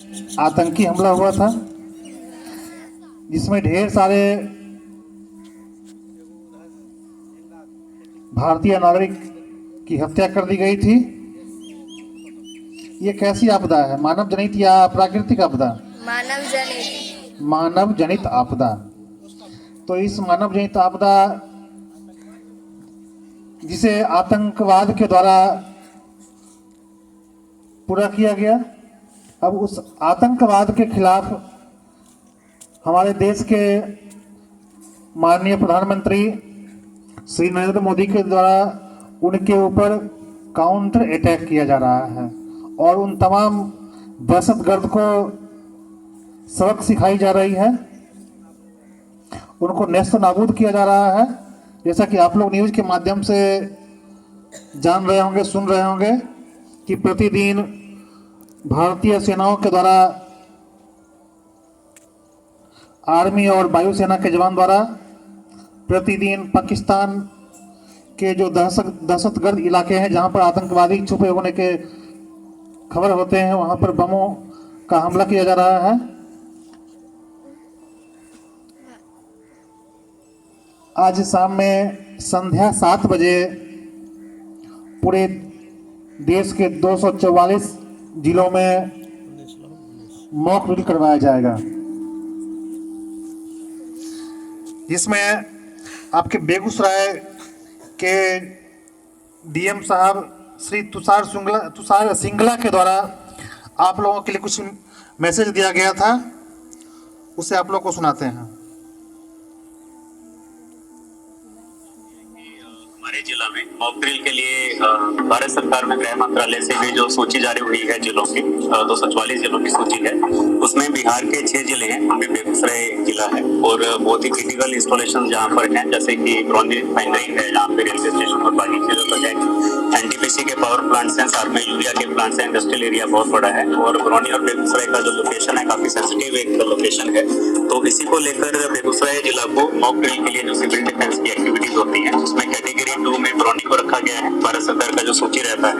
आतंकी हमला हुआ था जिसमें ढेर सारे भारतीय नागरिक की हत्या कर दी गई थी। ये कैसी आपदा है? मानव जनित या प्राकृतिक आपदा? मानव जनित। मानव जनित आपदा। तो इस मानव जनित आपदा जिसे आतंकवाद के द्वारा पूरा किया गया, अब उस आतंकवाद के खिलाफ हमारे देश के माननीय प्रधानमंत्री श्री नरेंद्र मोदी के द्वारा उनके ऊपर काउंटर अटैक किया जा रहा है और उन तमाम दहशतगर्द को सबक सिखाई जा रही है, उनको नेस्त नाबूद किया जा रहा है। जैसा कि आप लोग न्यूज़ के माध्यम से जान रहे होंगे, सुन रहे होंगे कि प्रतिदिन भारतीय सेनाओं के द्वारा, आर्मी और वायुसेना के जवान द्वारा प्रतिदिन पाकिस्तान के जो दहशतगर्द इलाके हैं जहां पर आतंकवादी छुपे होने के खबर होते हैं, वहां पर बमों का हमला किया जा रहा है। आज शाम में संध्या 7 बजे पूरे देश के 244 जिलों में मॉक ड्रिल करवाया जाएगा, जिसमें आपके बेगूसराय के डीएम साहब श्री तुषार सिंगला के द्वारा आप लोगों के लिए कुछ मैसेज दिया गया था, उसे आप लोगों को सुनाते हैं। हमारे जिला में मॉक ड्रिल के लिए भारत सरकार में गृह मंत्रालय से भी जो सूची जारी हुई है जिलों की, 244 जिलों की सूची है, उसमें बिहार के 6 जिले हैं, उनमें बेगूसराय जिला है और बहुत ही क्रिटिकल इंस्टॉलेशन जहाँ पर हैं, जैसे कि ब्रॉन्जी रिफाइनरी है जहाँ पे रेलवे स्टेशन और बाकी चीजों पर है, एनटीपीसी के पावर प्लांट्स हैं, साथ में यूरिया के प्लांट्स हैं, इंडस्ट्रियल एरिया बहुत बड़ा है और बरौनी और बेगूसराय का जो लोकेशन है काफी सेंसिटिव एक लोकेशन है। तो इसी को लेकर बेगूसराय जिला को मॉक ड्रिल के लिए जो सिविल डिफेंस की एक्टिविटीज होती हैं उसमें कैटेगरी 2 में बरौनी को रखा गया है, भारत सरकार का जो सूची रहता है,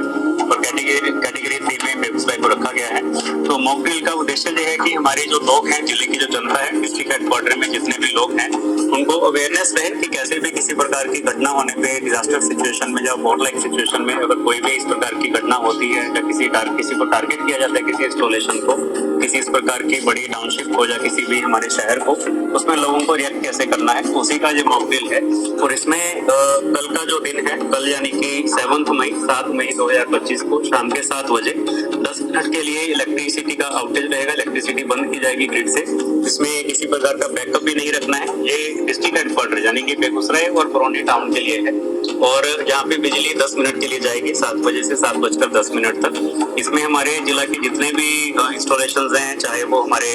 और कैटेगरी 3 में बेगूसराय को रखा गया है। तो मॉक ड्रिल का उद्देश्य ये है कि हमारे जो लोग हैं, जिले की जो जनता है, डिस्ट्रिक्ट हेडक्वार्टर में जितने भी लोग हैं, उनको अवेयरनेस रहे कि कैसे भी किसी प्रकार की घटना होने पे, डिजास्टर सिचुएशन में या वॉर लाइक सिचुएशन में अगर कोई भी इस प्रकार की घटना होती है या किसी को टारगेट किया जाता है, किसी इंस्टॉलेशन को, किसी इस प्रकार की बड़ी टाउनशिप को या किसी भी हमारे शहर को, उसमें लोगों को रिएक्ट कैसे करना है, उसी का ये मॉक ड्रिल है। और इसमें कल का जो दिन है, कल यानी कि 7 मई 2025 को शाम के 7 बजे 10 मिनट के लिए इलेक्ट्रिसिटी का आउटेज रहेगा, इलेक्ट्रिसिटी बंद की जाएगी ग्रिड से। इसमें किसी प्रकार का बैकअप भी नहीं रखना है। ये डिस्ट्रिक्ट हेडक्वार्टर यानी कि बेगूसराय और बरौनी टाउन के लिए है और यहाँ पे बिजली 10 मिनट के लिए जाएगी, 7 बजे से 7:10 तक। इसमें हमारे जिला के जितने भी इंस्टॉलेशन हैं, चाहे वो हमारे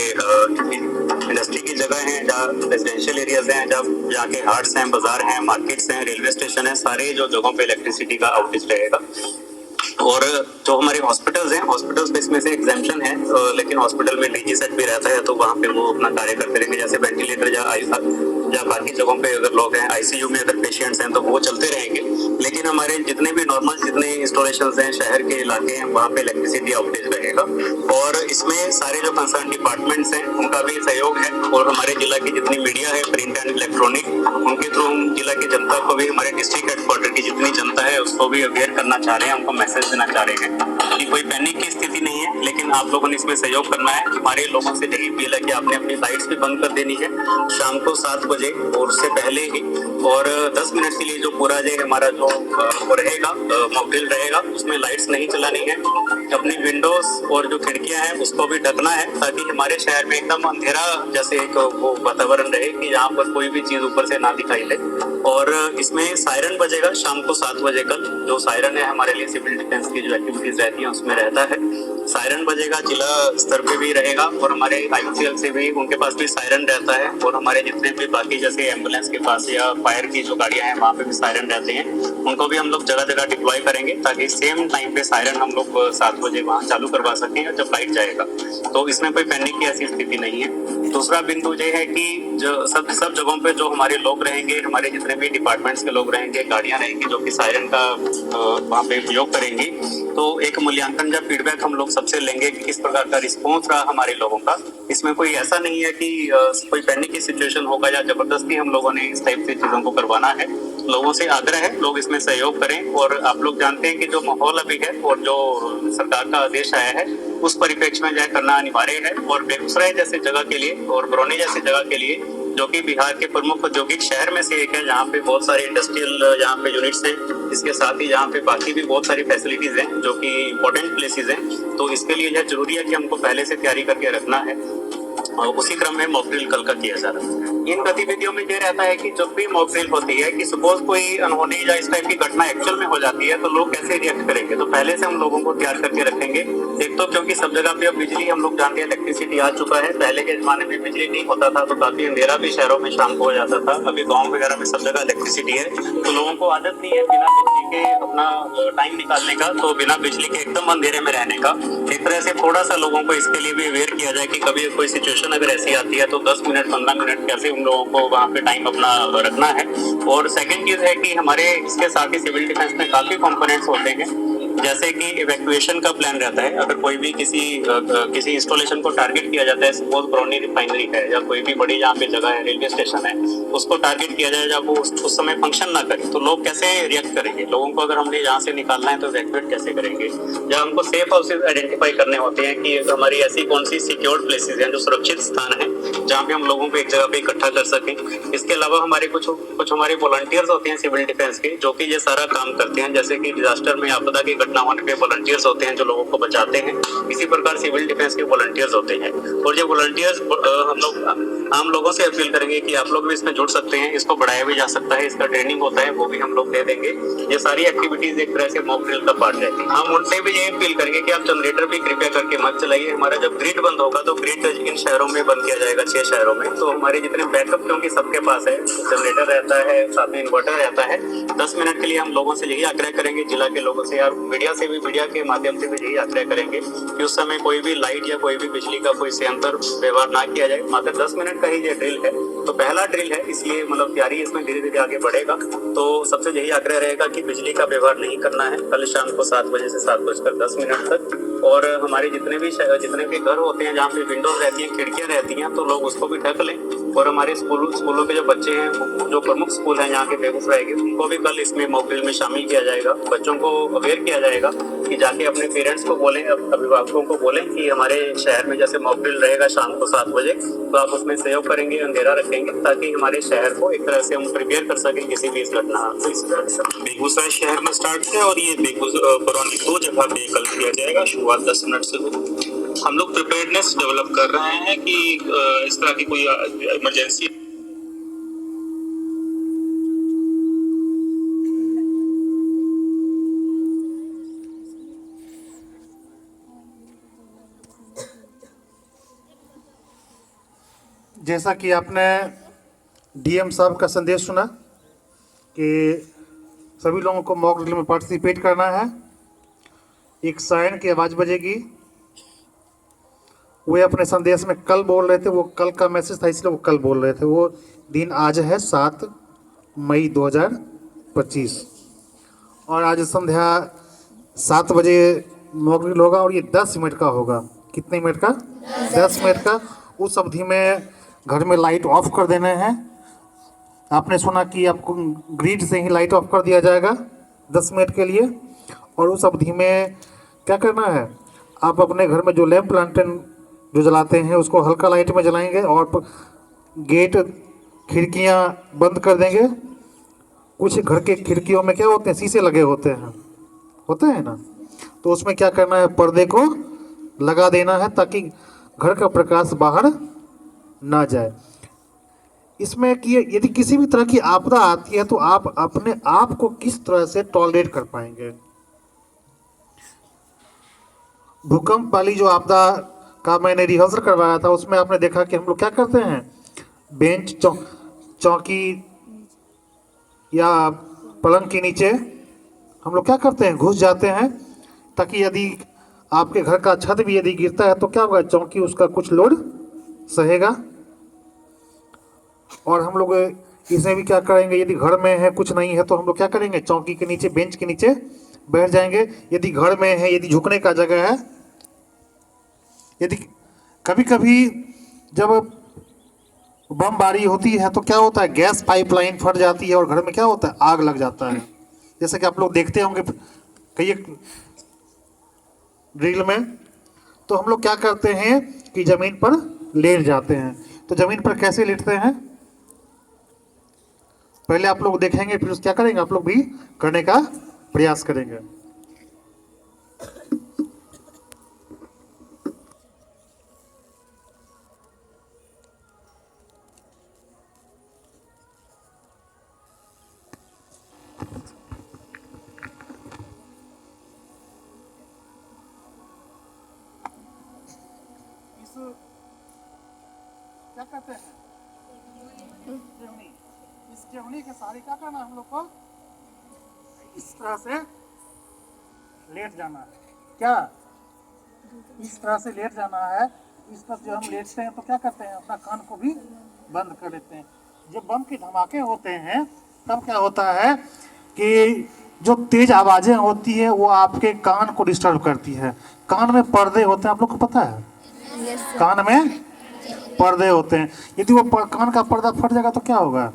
इंडस्ट्री की जगह है, जहाँ रेजिडेंशियल एरियाज हैं, जहाँ के हाट्स हैं, बाजार हैं, मार्केट्स हैं, रेलवे स्टेशन है, सारे जो जगहों पे इलेक्ट्रिसिटी का आउटेज रहेगा। और जो हमारे हॉस्पिटल्स हैं, हॉस्पिटल्स पे इसमें से एग्जाम्पशन है, लेकिन हॉस्पिटल में डीजी सेट भी रहता है, तो वहाँ पे वो अपना कार्य करते रहेंगे। जैसे वेंटिलेटर या बाकी जगहों पे अगर लोग हैं, आईसीयू में अगर पेशेंट्स हैं, तो वो चलते रहेंगे। लेकिन हमारे जितने भी नॉर्मल जितने इंस्टॉलेशंस हैं, शहर के इलाके हैं, वहाँ पे इलेक्ट्रिसिटी आउटेज रहेगा। और इसमें सारे जो कंसर्न डिपार्टमेंट्स हैं उनका भी सहयोग है और हमारे जिला की जितनी मीडिया है, प्रिंट एंड इलेक्ट्रॉनिक, उनके थ्रू हम जिला की जनता को भी, हमारे डिस्ट्रिक्ट हेडक्वार्टर की जितनी जनता है उसको भी अवेयर करना चाह रहे हैं, उनको मैसेज देना चाह रहे हैं कि कोई पैनिक की स्थिति नहीं है, लेकिन आप लोगों ने इसमें सहयोग करना है। हमारे लोगों से यही अपील है कि आपने अपनी लाइट्स भी बंद कर देनी है शाम को 7 बजे और उससे पहले ही, और 10 मिनट के लिए जो पूरा जो हमारा जो वो रहेगा मॉक ड्रिल रहेगा, उसमें लाइट्स नहीं चलानी है। अपनी विंडोज और जो खिड़कियां हैं उसको भी ढकना है, ताकि हमारे शहर में एकदम अंधेरा जैसे एक वो वातावरण रहे कि यहाँ पर कोई भी चीज ऊपर से ना दिखाई दे। और इसमें सायरन बजेगा शाम को 7 बजे कल। जो सायरन है हमारे लिए सिविल डिफेंस की जो एक्टिविटीज रहती हैं उसमें रहता है, सायरन बजेगा, जिला स्तर पे भी रहेगा और हमारे आईसीएल से भी उनके पास भी सायरन रहता है। और हमारे जितने भी बाकी जैसे एम्बुलेंस के पास या फायर की जो गाड़ियां हैं वहाँ पे भी सायरन रहते हैं, उनको भी हम लोग जगह जगह डिप्लॉय करेंगे, ताकि सेम टाइम पे सायरन हम लोग 7 बजे वहाँ चालू करवा सकें जब लाइट जाएगा। तो इसमें कोई पैनिक की ऐसी स्थिति नहीं है। दूसरा बिंदु ये है कि जो सब जगहों पे जो हमारे लोग रहेंगे, हमारे जितने जितने भी डिपार्टमेंट्स के लोग रहेंगे, गाड़ियां रहेंगी जो कि सायरन का वहाँ पे उपयोग करेंगी, तो एक मूल्यांकन या फीडबैक हम लोग सबसे लेंगे कि किस प्रकार का रिस्पॉन्स रहा हमारे लोगों का। इसमें कोई ऐसा नहीं है कि कोई पैनिक की सिचुएशन होगा या जबरदस्ती हम लोगों ने इस टाइप से चीजों को करवाना है। लोगों से आग्रह है लोग इसमें सहयोग करें, और आप लोग जानते हैं कि जो माहौल अभी है और जो सरकार का आदेश आया है उस परिप्रेक्ष्य में जो है करना अनिवार्य है। और बेगूसराय जैसे जगह के लिए और बरौनी जैसी जगह के लिए, जो कि बिहार के प्रमुख औद्योगिक शहर में से एक है, जहाँ पे बहुत सारे इंडस्ट्रियल यहाँ पे यूनिट्स हैं, इसके साथ ही यहाँ पे बाकी भी बहुत सारी फैसिलिटीज हैं जो कि इम्पोर्टेंट प्लेसेस हैं, तो इसके लिए यह जरूरी है कि हमको पहले से तैयारी करके रखना है। और उसी क्रम में मॉक ड्रिल कल का किया जा रहा है। इन गतिविधियों में ये रहता है कि जब भी मॉक ड्रिल होती है कि सपोज कोई अनहोनी या इस टाइप की घटना एक्चुअल में हो जाती है तो लोग कैसे रिएक्ट करेंगे, तो पहले से हम लोगों को तैयार करके रखेंगे। एक तो क्योंकि सब जगह पे अब बिजली हम लोग जानते हैं इलेक्ट्रिसिटी आ चुका है, पहले के जमाने में बिजली नहीं होता था तो काफी अंधेरा भी शहरों में शाम को हो जाता था। अभी गाँव वगैरह में सब जगह इलेक्ट्रिसिटी है, तो लोगों को आदत नहीं है बिना बिजली के अपना टाइम निकालने का, तो बिना बिजली के एकदम अंधेरे में रहने का। एक तरह से थोड़ा सा लोगों को इसके लिए भी अवेयर किया जाए कि कभी कोई सिचुएशन अगर ऐसी आती है तो 10 मिनट 15 मिनट कैसे उन लोगों को वहाँ पे टाइम अपना रखना है। और सेकंड चीज है कि हमारे इसके साथ ही सिविल डिफेंस में काफी कंपोनेंट्स होते हैं, जैसे कि इवैक्यूएशन का प्लान रहता है। अगर कोई भी किसी इंस्टॉलेशन को टारगेट किया जाता है, सपोज बरौनी रिफाइनरी है या कोई भी बड़ी जहाँ पे जगह है, रेलवे स्टेशन है, उसको टारगेट किया जाए जब वो उस समय फंक्शन ना करे तो लोग कैसे रिएक्ट करेंगे। लोगों को अगर हमने यहाँ से निकालना है तो इवैक्यूएट कैसे करेंगे, या हमको सेफ हाउसेज आइडेंटिफाई करने होते हैं कि हमारी ऐसी कौन सी सिक्योर्ड प्लेसेस हैं जो सुरक्षित स्थान है जहाँ पे हम लोगों को एक जगह पे इकट्ठा कर सकें। इसके अलावा हमारे कुछ हमारे वॉलंटियर्स होते हैं सिविल डिफेंस के, जो कि ये सारा काम करते हैं। जैसे कि डिजास्टर में आपदा की घटना होने पे वॉलंटियर्स होते हैं जो लोगों को बचाते हैं, इसी प्रकार सिविल डिफेंस के वॉलंटियर्स होते हैं। और ये वॉलंटियर्स हम लोग आम लोगों से अपील करेंगे कि आप लोग भी इसमें जुड़ सकते हैं, इसको बढ़ाया भी जा सकता है, इसका ट्रेनिंग होता है वो भी हम लोग दे देंगे। ये सारी एक्टिविटीज एक तरह से मॉक ड्रिल का पार्ट रहती है। हम उनसे भी ये अपील करेंगे कि आप जनरेटर भी कृपया करके मत चलाइए। हमारा जब ग्रिड बंद होगा तो ग्रिड इन शहरों में बंद किया जाएगा, 6 शहरों में, तो हमारे जितने बैकअप क्योंकि सबके पास है, जनरेटर रहता है, साथ में इन्वर्टर रहता है। 10 मिनट के लिए हम लोगों से यही आग्रह करेंगे, जिला के लोगों से और मीडिया से भी, मीडिया के माध्यम से भी यही आग्रह करेंगे कि उस समय कोई भी लाइट या कोई भी बिजली का कोई संयंत्र व्यवहार ना किया जाए। मात्र 10 मिनट का ही ये ड्रिल है, तो पहला ड्रिल है, इसलिए मतलब तैयारी इसमें धीरे धीरे आगे बढ़ेगा। तो सबसे यही आग्रह रहेगा कि बिजली का व्यवहार नहीं करना है कल शाम को 7 बजे से 7:10 तक। और हमारे जितने भी घर होते हैं जहाँ पे विंडोज रहती हैं, खिड़कियाँ रहती हैं, तो लोग उसको भी ढक लें। और हमारे स्कूलों के जो बच्चे हैं, जो प्रमुख स्कूल हैं यहाँ के बेगूसराय के, उनको भी कल इसमें मॉक ड्रिल में शामिल किया जाएगा। बच्चों को अवेयर किया जाएगा कि जाके अपने पेरेंट्स को बोलें, अभिभावकों को बोलें कि हमारे शहर में जैसे मॉक ड्रिल रहेगा शाम को 7 बजे, तो आप उसमें सहयोग करेंगे, अंधेरा रखेंगे, ताकि हमारे शहर को एक तरह से हम प्रिपेयर कर सकें किसी भी इस घटना से। बेगूसराय शहर में स्टार्ट है और ये बरौनी 2 जगह पे कल किया जाएगा, शुरुआत 10 मिनट से होगी। हम लोग प्रिपेयर्डनेस डेवलप कर रहे हैं कि इस तरह की कोई इमरजेंसी। जैसा कि आपने डीएम साहब का संदेश सुना कि सभी लोगों को मॉक ड्रिल में पार्टिसिपेट करना है। एक सायरन की आवाज़ बजेगी। वे अपने संदेश में कल बोल रहे थे, वो कल का मैसेज था इसलिए वो कल बोल रहे थे। वो दिन आज है 7 मई 2025 और आज संध्या 7 बजे मॉक ड्रिल होगा और ये 10 मिनट का होगा। कितने मिनट का? 10 मिनट का। उस अवधि में घर में लाइट ऑफ कर देने हैं। आपने सुना कि आपको ग्रिड से ही लाइट ऑफ कर दिया जाएगा 10 मिनट के लिए। और उस अवधि में क्या करना है, आप अपने घर में जो लैंप लैंटर्न जो जलाते हैं उसको हल्का लाइट में जलाएंगे और गेट खिड़कियां बंद कर देंगे। कुछ घर के खिड़कियों में क्या होते हैं, शीशे लगे होते हैं ना, तो उसमें क्या करना है, पर्दे को लगा देना है ताकि घर का प्रकाश बाहर ना जाए। इसमें कि यदि किसी भी तरह की आपदा आती है तो आप अपने आप को किस तरह से टॉलरेट कर पाएंगे। भूकंप वाली जो आपदा का मैंने रिहर्सल करवाया था उसमें आपने देखा कि हम लोग क्या करते हैं, बेंच चौकी या पलंग के नीचे हम लोग क्या करते हैं, घुस जाते हैं ताकि यदि आपके घर का छत भी यदि गिरता है तो क्या होगा, चौकी उसका कुछ लोड सहेगा। और हम लोग इसमें भी क्या करेंगे, यदि घर में है कुछ नहीं है तो हम लोग क्या करेंगे, चौकी के नीचे, बेंच के नीचे बैठ जाएंगे। यदि घर में है, यदि झुकने का जगह है, यदि कभी कभी जब बमबारी होती है तो क्या होता है, गैस पाइपलाइन फट जाती है और घर में क्या होता है, आग लग जाता है। जैसे कि आप लोग देखते होंगे कई ड्रिल में, तो हम लोग क्या करते हैं कि जमीन पर लेट जाते हैं। तो जमीन पर कैसे लेटते हैं पहले आप लोग देखेंगे, फिर क्या करेंगे, आप लोग भी करने का प्रयास करेंगे। क्या कहते हैं, केवनी। इस केवनी के सारे क्या करना है, हम लोग को इस तरह से लेट जाना है। क्या इस तरह से लेट जाना है। इस तरह जब हम लेटते हैं तो क्या करते हैं, अपना कान को भी बंद कर लेते हैं। जब बम के धमाके होते हैं तब क्या होता है कि जो तेज आवाजें होती है वो आपके कान को डिस्टर्ब करती है। कान में पर्दे होते हैं, आप लोग को पता है, कान में पर्दे होते हैं। यदि वो कान का पर्दा फट जाएगा तो क्या होगा,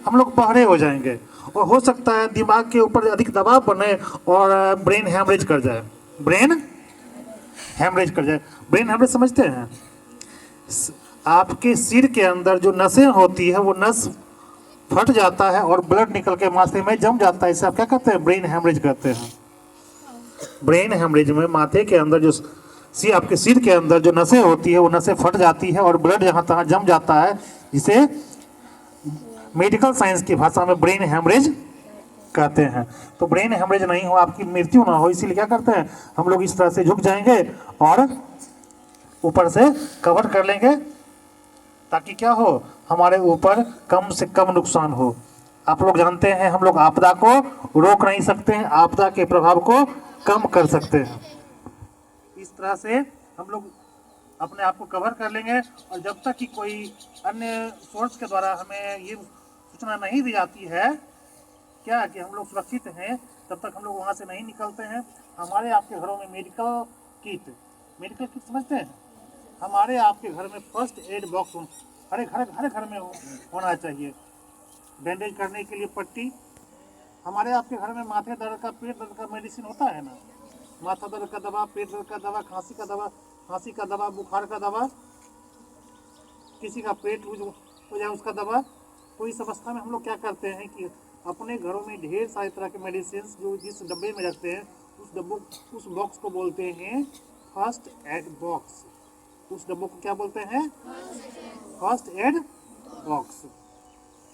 हम लोग बहरे हो जाएंगे और हो सकता है दिमाग के ऊपर अधिक दबाव बने और ब्रेन हैमरेज कर जाए। ब्रेन हैमरेज कर जाए। ब्रेन हैमरेज समझते हैं, आपके सिर के अंदर जो नसें होती है वो नस फट जाता है और ब्लड निकल के माथे में जम जाता है। इसे आप क्या कहते हैं, ब्रेन हैमरेज कहते हैं। ब्रेन हैमरेज में माथे के अंदर जो आपके सिर के अंदर जो नसें होती है वो नसें फट जाती है और ब्लड यहाँ तहाँ जम जाता है, जिसे मेडिकल साइंस की भाषा में ब्रेन हैमरेज कहते हैं। तो ब्रेन हैमरेज नहीं हो, आपकी मृत्यु ना हो, इसीलिए क्या करते हैं, हम लोग इस तरह से झुक जाएंगे और ऊपर से कवर कर लेंगे ताकि क्या हो, हमारे ऊपर कम से कम नुकसान हो। आप लोग जानते हैं हम लोग आपदा को रोक नहीं सकते हैं, आपदा के प्रभाव को कम कर सकते हैं। इस तरह से हम लोग अपने आप को कवर कर लेंगे और जब तक कि कोई अन्य सोर्स के द्वारा हमें ये सूचना नहीं दी जाती है क्या कि हम लोग सुरक्षित हैं, तब तक हम लोग वहाँ से नहीं निकलते हैं। हमारे आपके घरों में मेडिकल किट समझते हैं, हमारे आपके घर में फर्स्ट एड बॉक्स हर घर में होना चाहिए। बैंडेज करने के लिए पट्टी, हमारे आपके घर में माथे दर्द का, पेट दर्द का मेडिसिन होता है ना, माथा दर्द का दवा, पेट दर्द का दवा, खांसी का दवा, बुखार का दवा, किसी का पेट हो जाए उसका दवा। तो इस अवस्था में हम लोग क्या करते हैं कि अपने घरों में ढेर सारी तरह के मेडिसिन जो जिस डब्बे में रखते हैं उस बॉक्स को बोलते हैं फर्स्ट एड बॉक्स। उस डब्बों को क्या बोलते हैं, फर्स्ट एड बॉक्स,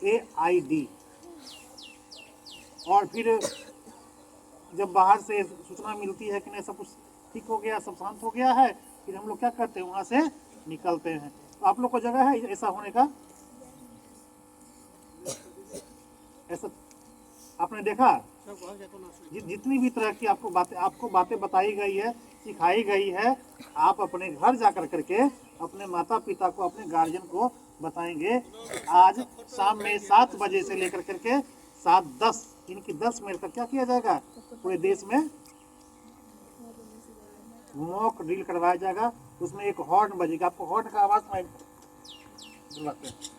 AID। और फिर जब बाहर से सूचना मिलती है कि नहीं सब कुछ ठीक हो गया, सब शांत हो गया है, फिर हम लोग क्या करते हैं, वहाँ से निकलते हैं। तो आप लोग को जगह है ऐसा होने का, ऐसा आपने देखा, जितनी भी तरह की आपको बातें बताई गई है, सिखाई गई है, आप अपने घर जा करके अपने माता पिता को, अपने गार्जियन को बताएंगे। आज शाम में 7 बजे से लेकर करके 7:10 इनकी 10 मिनट तक क्या किया जाएगा, पूरे देश में मॉक ड्रिल करवाया जाएगा। उसमें एक हॉर्न बजेगा, आपको हॉर्न का आवाज सुनाई दिलाते हैं।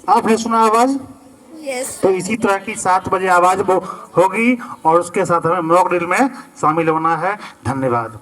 आपने सुना आवाज? यस। तो इसी तरह की 7 बजे आवाज होगी और उसके साथ हमें मॉक ड्रिल में शामिल होना है। धन्यवाद।